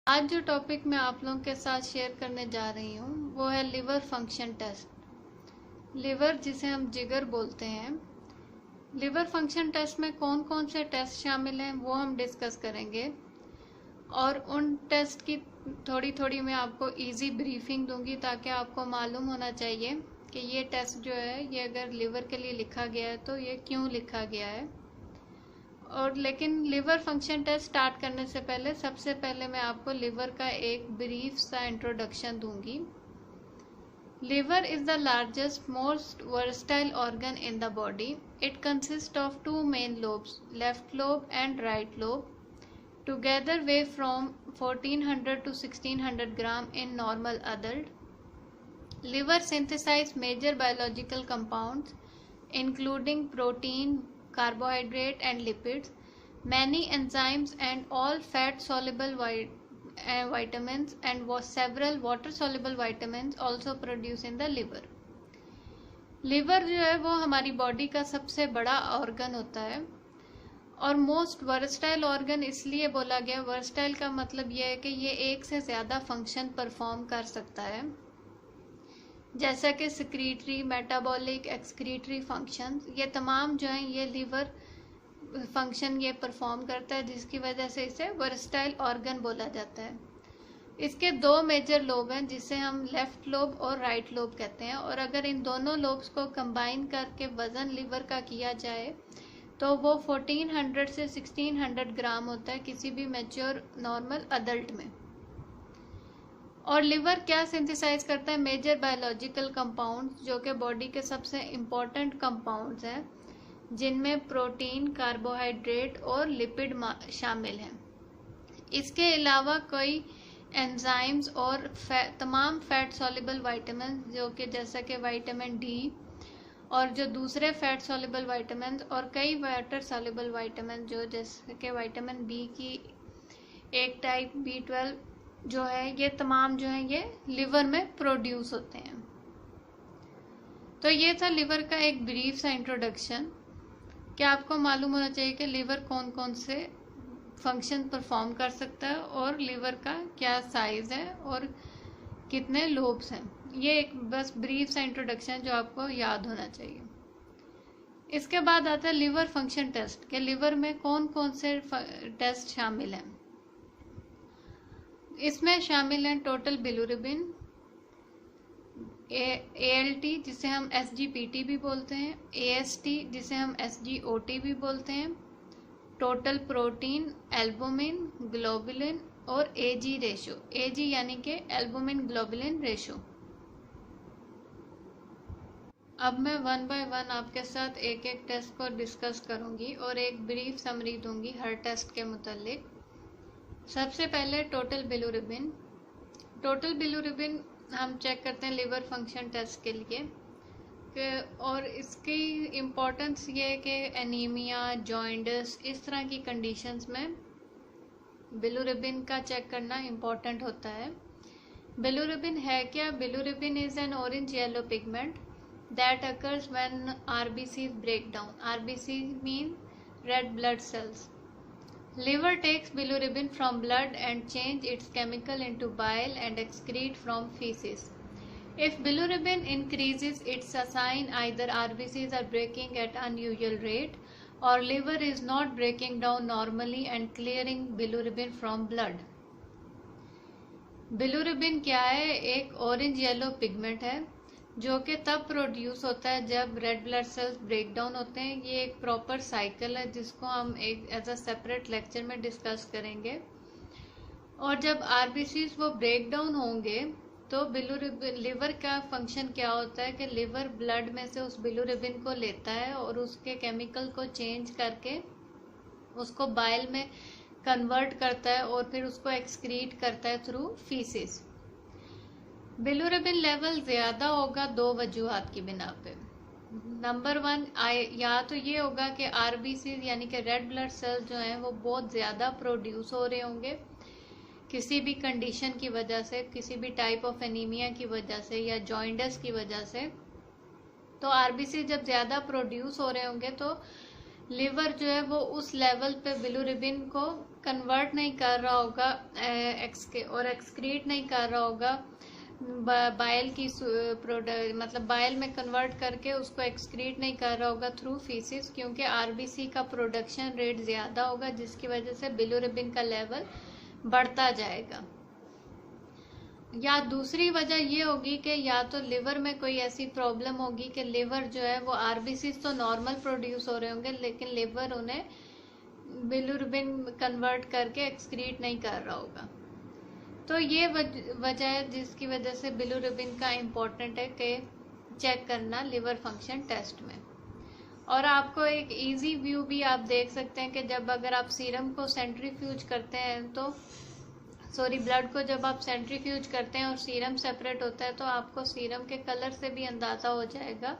आज जो टॉपिक मैं आप लोगों के साथ शेयर करने जा रही हूँ वो है लिवर फंक्शन टेस्ट। लिवर जिसे हम जिगर बोलते हैं, लिवर फंक्शन टेस्ट में कौन कौन से टेस्ट शामिल हैं वो हम डिस्कस करेंगे और उन टेस्ट की थोड़ी थोड़ी मैं आपको इजी ब्रीफिंग दूंगी ताकि आपको मालूम होना चाहिए कि ये टेस्ट जो है ये अगर लिवर के लिए लिखा गया है तो ये क्यों लिखा गया है। और लेकिन लिवर फंक्शन टेस्ट स्टार्ट करने से पहले सबसे पहले मैं आपको लिवर का एक ब्रीफ सा इंट्रोडक्शन दूंगी। Liver is the largest most versatile organ in the body. It consist of two main lobes, left lobe and right lobe. Together weigh from 1400 to 1600 gram in normal adult. Liver synthesize major biological compounds including protein, carbohydrate and lipids, many enzymes and all fat soluble vitamins and several water soluble vitamins also produced in the liver. Liver जो है वो हमारी body का सबसे बड़ा organ होता है और मोस्ट वर्सटाइल ऑर्गन इसलिए बोला गया। वर्सटाइल का मतलब यह है कि ये एक से ज़्यादा फंक्शन परफॉर्म कर सकता है, जैसा कि सिक्रीटरी, मेटाबॉलिक, एक्सक्रीटरी फंक्शंस, ये तमाम जो हैं ये लिवर फंक्शन ये परफॉर्म करता है, जिसकी वजह से इसे वर्सटाइल ऑर्गन बोला जाता है। इसके दो मेजर लोब हैं जिसे हम लेफ्ट लोब और राइट लोब कहते हैं, और अगर इन दोनों लोब्स को कंबाइन करके वज़न लिवर का किया जाए तो वो 1400 से 1600 ग्राम होता है किसी भी मैच्योर नॉर्मल अडल्ट में। और लिवर क्या सिंथेसाइज करता है? मेजर बायोलॉजिकल कंपाउंड्स, जो कि बॉडी के सबसे इम्पॉर्टेंट कंपाउंड्स हैं, जिनमें प्रोटीन, कार्बोहाइड्रेट और लिपिड शामिल हैं। इसके अलावा कई एंजाइम्स और तमाम फैट सॉल्युबल विटामिन, जो कि जैसा कि विटामिन डी और जो दूसरे फैट सॉल्युबल विटामिन और कई वाटर सॉल्युबल विटामिन, जो जैसे कि विटामिन बी की एक टाइप B12 जो है, ये तमाम जो है ये लिवर में प्रोड्यूस होते हैं। तो ये था लिवर का एक ब्रीफ सा इंट्रोडक्शन। क्या आपको मालूम होना चाहिए कि लिवर कौन कौन से फंक्शन परफॉर्म कर सकता है और लिवर का क्या साइज है और कितने लोब्स हैं। ये एक बस ब्रीफ सा इंट्रोडक्शन जो आपको याद होना चाहिए। इसके बाद आता है लिवर फंक्शन टेस्ट कि लिवर में कौन कौन से टेस्ट शामिल हैं। इसमें शामिल हैं टोटल बिलिरुबिन, ALT जिसे हम SGPT भी बोलते हैं, AST जिसे हम SGOT भी बोलते हैं, टोटल प्रोटीन, एल्बुमिन, ग्लोबुलिन और AG रेशो। AG यानी कि एल्बुमिन ग्लोबुलिन रेशो। अब मैं वन बाय वन आपके साथ एक एक टेस्ट को डिस्कस करूंगी और एक ब्रीफ समरी दूंगी हर टेस्ट के मुतालिक। सबसे पहले टोटल बिलिरुबिन। टोटल बिलिरुबिन हम चेक करते हैं लिवर फंक्शन टेस्ट के लिए और इसकी इम्पोर्टेंस ये है कि एनीमिया, जॉइंडिस, इस तरह की कंडीशंस में बिलिरुबिन का चेक करना इम्पोर्टेंट होता है। बिलिरुबिन है क्या? Bilirubin is an orange yellow pigment that occurs when RBCs break down. RBC mean red blood cells. Liver takes bilirubin from blood and change its chemical into bile and excrete from feces. If bilirubin increases, it's a sign either RBCs are breaking at unusual rate or liver is not breaking down normally and clearing bilirubin from blood. Bilirubin क्या है? एक orange yellow pigment है जो कि तब produce होता है जब red blood cells break down होते हैं। ये एक प्रॉपर साइकिल है जिसको हम एक एज अ सेपरेट लेक्चर में डिस्कस करेंगे। और जब आरबीसीज वो ब्रेक डाउन होंगे तो बिलिरुबिन, लिवर का फंक्शन क्या होता है कि लिवर ब्लड में से उस बिलिरुबिन को लेता है और उसके केमिकल को चेंज करके उसको बाइल में कन्वर्ट करता है और फिर उसको एक्सक्रीट करता है थ्रू फीसिस। बिलिरुबिन लेवल ज़्यादा होगा दो वजूहात की बिना पे। नंबर वन, या तो ये होगा कि आरबीसी यानी कि रेड ब्लड सेल्स जो हैं वो बहुत ज़्यादा प्रोड्यूस हो रहे होंगे किसी भी कंडीशन की वजह से, किसी भी टाइप ऑफ एनीमिया की वजह से या जॉइंडिस की वजह से। तो आरबीसी जब ज़्यादा प्रोड्यूस हो रहे होंगे तो लिवर जो है वो उस लेवल पे बिलिरुबिन को कन्वर्ट नहीं कर रहा होगा और एक्सक्रीट नहीं कर रहा होगा बाइल की प्रोडक्ट, मतलब बाइल में कन्वर्ट करके उसको एक्सक्रीट नहीं कर रहा होगा थ्रू फीसिस, क्योंकि आरबीसी का प्रोडक्शन रेट ज़्यादा होगा, जिसकी वजह से बिलिरुबिन का लेवल बढ़ता जाएगा। या दूसरी वजह ये होगी कि या तो लिवर में कोई ऐसी प्रॉब्लम होगी कि लिवर जो है वो आरबीसी तो नॉर्मल प्रोड्यूस हो रहे होंगे, लेकिन लिवर उन्हें बिलिरुबिन कन्वर्ट करके एक्सक्रीट नहीं कर रहा होगा। तो ये वजह है जिसकी वजह से बिलिरुबिन का इम्पोर्टेंट है कि चेक करना लिवर फंक्शन टेस्ट में। और आपको एक इजी व्यू भी आप देख सकते हैं कि जब अगर आप सीरम को सेंट्रीफ्यूज करते हैं तो ब्लड को जब आप सेंट्रीफ्यूज करते हैं और सीरम सेपरेट होता है, तो आपको सीरम के कलर से भी अंदाज़ा हो जाएगा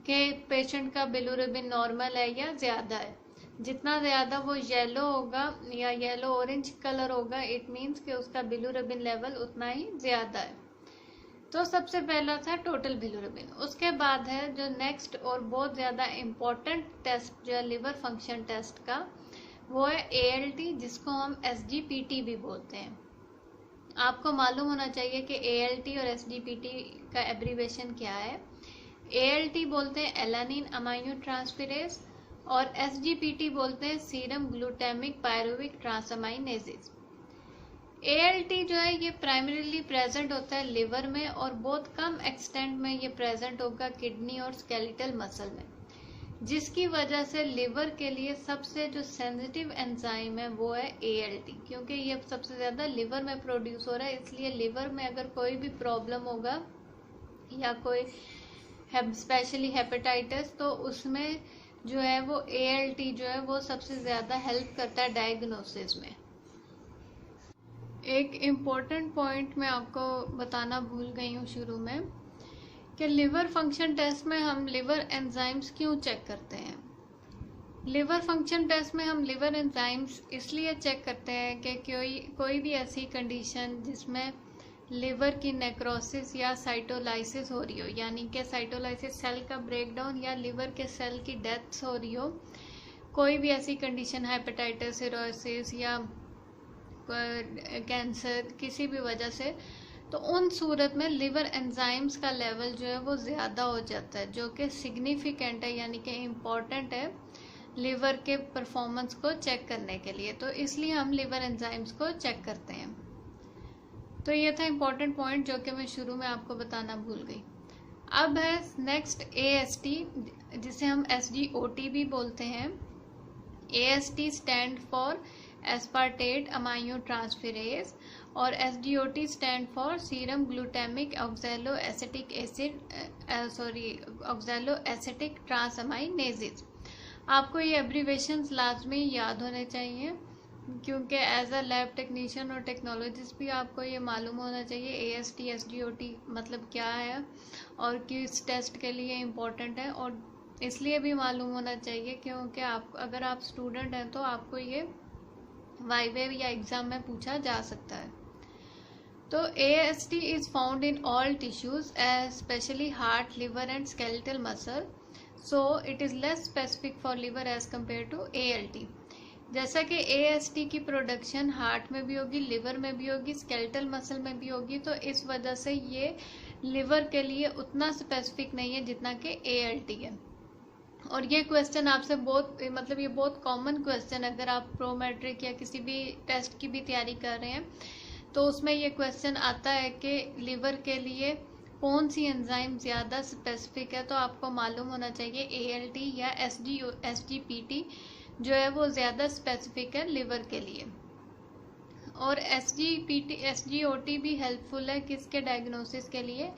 कि पेशेंट का बिलिरुबिन नॉर्मल है या ज़्यादा है। जितना ज़्यादा वो येलो होगा या येलो ऑरेंज कलर होगा, इट मीन्स कि उसका बिलिरुबिन लेवल उतना ही ज़्यादा है। तो सबसे पहला था टोटल बिलिरुबिन। उसके बाद है जो नेक्स्ट और बहुत ज़्यादा इम्पोर्टेंट टेस्ट जो है लिवर फंक्शन टेस्ट का, वो है ALT, जिसको हम SGPT भी बोलते हैं। आपको मालूम होना चाहिए कि ALT और SGPT का एब्रीवेशन क्या है। ALT बोलते हैं एलानिन अमाइनो ट्रांसफेरेज और SGPT बोलते हैं सीरम ग्लूटामिक पायरुविक ट्रांसअमाइनेजेस। ALT जो है ये प्राइमरीली प्रेजेंट होता है लिवर में और बहुत कम एक्सटेंट में ये प्रेजेंट होगा किडनी और स्केलेटल मसल में, जिसकी वजह से लिवर के लिए सबसे जो सेंसिटिव एंजाइम है वो है ALT, क्योंकि ये सबसे ज़्यादा लिवर में प्रोड्यूस हो रहा है। इसलिए लिवर में अगर कोई भी प्रॉब्लम होगा या कोई स्पेशली हेपेटाइटिस, तो उसमें जो है वो ALT जो है वो सबसे ज़्यादा हेल्प करता है डायग्नोसिस में। एक इम्पोर्टेंट पॉइंट मैं आपको बताना भूल गई हूँ शुरू में कि लिवर फंक्शन टेस्ट में हम लिवर एंजाइम्स क्यों चेक करते हैं। लिवर फंक्शन टेस्ट में हम लिवर एंजाइम्स इसलिए चेक करते हैं कि कोई भी ऐसी कंडीशन जिसमें लिवर की नेक्रोसिस या साइटोलाइसिस हो रही हो, यानी कि साइटोलाइसिस सेल का ब्रेकडाउन या लिवर के सेल की डेथ हो रही हो, कोई भी ऐसी कंडीशन हेपेटाइटिस, सिरोसिस या कैंसर किसी भी वजह से, तो उन सूरत में लिवर एंजाइम्स का लेवल जो है वो ज़्यादा हो जाता है, जो कि सिग्निफिकेंट है, यानी कि इम्पॉर्टेंट है लिवर के परफॉर्मेंस को चेक करने के लिए। तो इसलिए हम लिवर एंजाइम्स को चेक करते हैं। तो ये था इम्पॉर्टेंट पॉइंट जो कि मैं शुरू में आपको बताना भूल गई। अब है नेक्स्ट AST, जिसे हम SGOT भी बोलते हैं। AST stand for aspartate amino transferase और SGOT stand for serum glutamic oxalo acetic transaminases. आपको ये एब्रीवेशंस लाजमी याद होने चाहिए, क्योंकि एज अ लैब टेक्नीशियन और टेक्नोलॉजिस्ट भी आपको ये मालूम होना चाहिए AST SGOT मतलब क्या है और किस टेस्ट के लिए इम्पोर्टेंट है। और इसलिए भी मालूम होना चाहिए क्योंकि अगर आप स्टूडेंट हैं तो आपको ये वाइवे या एग्जाम में पूछा जा सकता है। तो AST is found in all tissues specially heart, liver and skeletal muscle, so it is less specific for liver as compare to ALT। जैसा कि AST की प्रोडक्शन हार्ट में भी होगी, लिवर में भी होगी, स्केलेटल मसल में भी होगी, तो इस वजह से ये लिवर के लिए उतना स्पेसिफिक नहीं है जितना कि ALT है। और ये क्वेश्चन आपसे ये बहुत कॉमन क्वेश्चन, अगर आप प्रो मैट्रिक या किसी भी टेस्ट की भी तैयारी कर रहे हैं तो उसमें ये क्वेश्चन आता है कि लिवर के लिए कौन सी एंजाइम ज़्यादा स्पेसिफिक है। तो आपको मालूम होना चाहिए ALT या SGPT जो है वो ज़्यादा स्पेसिफिक है लिवर के लिए। और SGOT भी हेल्पफुल है किसके डायग्नोसिस के लिए,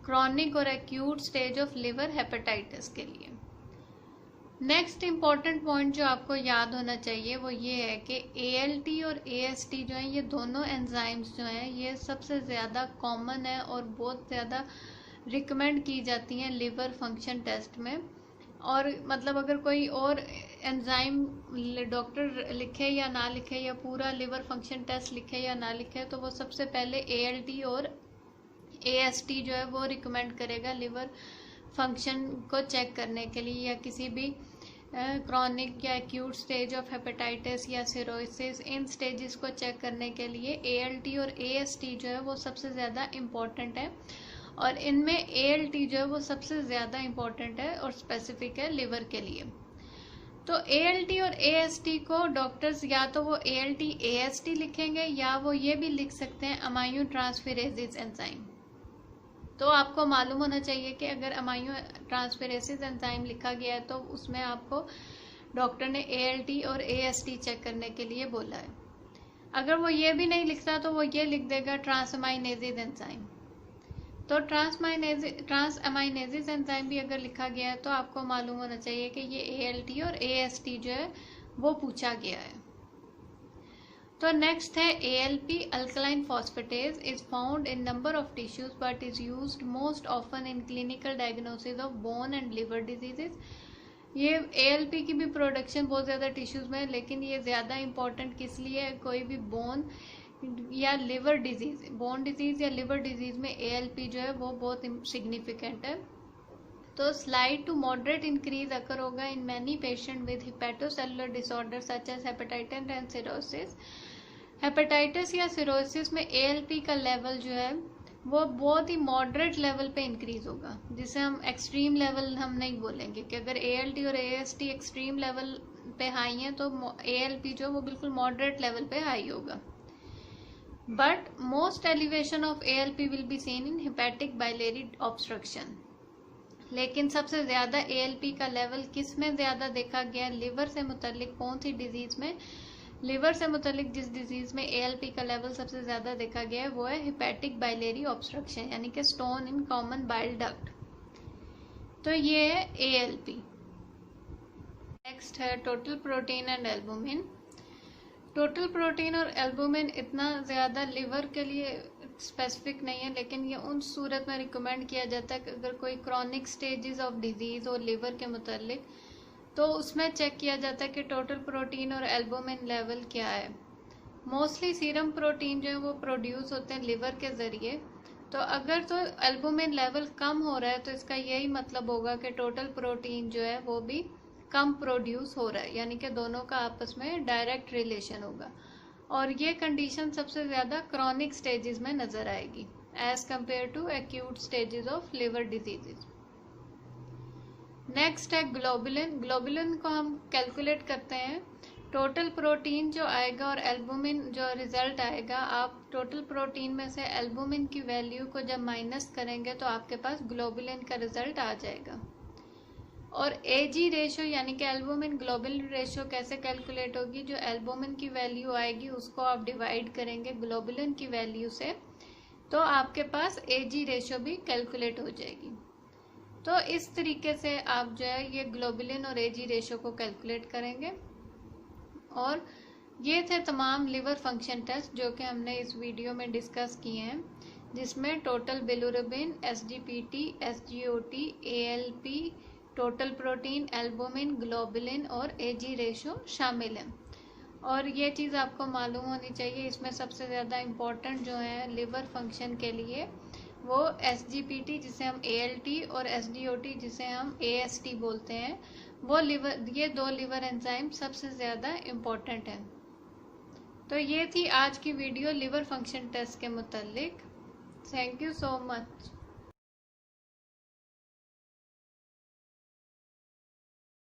क्रॉनिक और acute stage of liver hepatitis के लिए। नेक्स्ट इम्पॉर्टेंट पॉइंट जो आपको याद होना चाहिए वो ये है कि ALT और AST जो है ये दोनों एंजाइम्स जो हैं ये सबसे ज़्यादा कॉमन है और बहुत ज़्यादा रिकमेंड की जाती हैं लिवर फंक्शन टेस्ट में। और मतलब अगर कोई और एंजाइम डॉक्टर लिखे या ना लिखे या पूरा लिवर फंक्शन टेस्ट लिखे या ना लिखे, तो वो सबसे पहले ALT और AST जो है वो रिकमेंड करेगा लिवर फंक्शन को चेक करने के लिए या किसी भी क्रॉनिक या एक्यूट स्टेज ऑफ हेपेटाइटिस या सिरोसिस, इन स्टेजेस को चेक करने के लिए ALT और AST जो है वो सबसे ज़्यादा इम्पॉर्टेंट है। और इनमें ALT जो है वो सबसे ज़्यादा इम्पॉर्टेंट है और स्पेसिफिक है लिवर के लिए। तो ALT और AST को डॉक्टर्स या तो वो ALT AST लिखेंगे या वो ये भी लिख सकते हैं अमाइनो ट्रांसफेरेसिस एंजाइम। तो आपको मालूम होना चाहिए कि अगर अमाइनो ट्रांसफेरेसिस एंजाइम लिखा गया है तो उसमें आपको डॉक्टर ने ALT और AST चेक करने के लिए बोला है। अगर वो ये भी नहीं लिखता तो वो ये लिख देगा ट्रांसअमाइनेजेज एंजाइम। तो ट्रांसअमाइनेजेज एंजाइम भी अगर लिखा गया है तो आपको मालूम होना चाहिए कि ये ALT और AST जो है वो पूछा गया है। तो नेक्स्ट है ALP, alkaline phosphatase, is found in number of tissues but is used most often in clinical diagnosis of bone and liver diseases. ये ALP की भी प्रोडक्शन बहुत ज़्यादा टिश्यूज में है, लेकिन ये ज़्यादा इंपॉर्टेंट किस लिए है, कोई भी बोन या लिवर डिजीज, बोन डिजीज या लिवर डिजीज में ALP जो है वो बहुत सिग्निफिकेंट है। तो slight to moderate increase occur होगा in many patient with hepatocellular disorder such as hepatitis and cirrhosis. Hepatitis या सिरोसिस में ALP का लेवल जो है वो बहुत ही मॉडरेट लेवल पे इंक्रीज होगा, जिसे हम एक्सट्रीम लेवल हम नहीं बोलेंगे कि अगर ALT और AST एक्सट्रीम लेवल पे हाई है तो ALP जो वो बिल्कुल मॉडरेट लेवल पे हाई होगा। But most elevation of ALP will be seen in hepatic biliary obstruction. लेकिन सबसे ज़्यादा ALP का लेवल किस में ज़्यादा देखा गया, लिवर से मुतल्लिक कौन सी डिजीज़ में, लिवर से मुतल्लिक जिस डिजीज़ में ALP का लेवल सबसे ज़्यादा देखा गया है वो है हेपेटिक बाइलेरी ऑब्स्ट्रक्शन, यानी कि stone in common bile duct. तो ये है ALP। नेक्स्ट है total protein and albumin. Total protein और एल्बुमिन इतना ज़्यादा लिवर के लिए स्पेसिफिक नहीं है, लेकिन ये उन सूरत में रिकमेंड किया जाता है कि अगर कोई क्रॉनिक स्टेजेस ऑफ डिजीज़ और लिवर के मुतालिक तो उसमें चेक किया जाता है कि टोटल प्रोटीन और एल्बुमिन लेवल क्या है। मोस्टली सीरम प्रोटीन जो है वो प्रोड्यूस होते हैं लिवर के ज़रिए। तो अगर तो एल्बुमिन लेवल कम हो रहा है तो इसका यही मतलब होगा कि टोटल प्रोटीन जो है वो भी कम प्रोड्यूस हो रहा है, यानी कि दोनों का आपस में डायरेक्ट रिलेशन होगा। और ये कंडीशन सबसे ज़्यादा क्रॉनिक स्टेजेस में नज़र आएगी as compare to acute stages of liver diseases. Next है ग्लोबुलिन। ग्लोबुलिन को हम कैलकुलेट करते हैं, टोटल प्रोटीन जो आएगा और एल्बुमिन जो रिजल्ट आएगा, आप टोटल प्रोटीन में से एल्बुमिन की वैल्यू को जब माइनस करेंगे तो आपके पास ग्लोबुलिन का रिजल्ट आ जाएगा। और AG रेशो यानी कि एल्बुमिन ग्लोबुलिन रेशो कैसे कैलकुलेट होगी, जो एल्बुमिन की वैल्यू आएगी उसको आप डिवाइड करेंगे ग्लोबुलिन की वैल्यू से, तो आपके पास AG रेशो भी कैलकुलेट हो जाएगी। तो इस तरीके से आप जो है ये ग्लोबुलिन और AG रेशो को कैलकुलेट करेंगे। और ये थे तमाम लिवर फंक्शन टेस्ट जो कि हमने इस वीडियो में डिस्कस किए हैं, जिसमें total bilirubin, SGPT, SGOT, ALP, total protein, albumin, globulin और AG रेशो शामिल है। और ये चीज़ आपको मालूम होनी चाहिए, इसमें सबसे ज़्यादा इम्पोर्टेंट जो है लिवर फंक्शन के लिए वो SGPT जिसे हम ALT और SGOT जिसे हम AST बोलते हैं, वो लिवर, ये दो लिवर एंजाइम सबसे ज़्यादा इम्पोर्टेंट हैं। तो ये थी आज की वीडियो लिवर फंक्शन टेस्ट के मुतालिक। Thank you so much.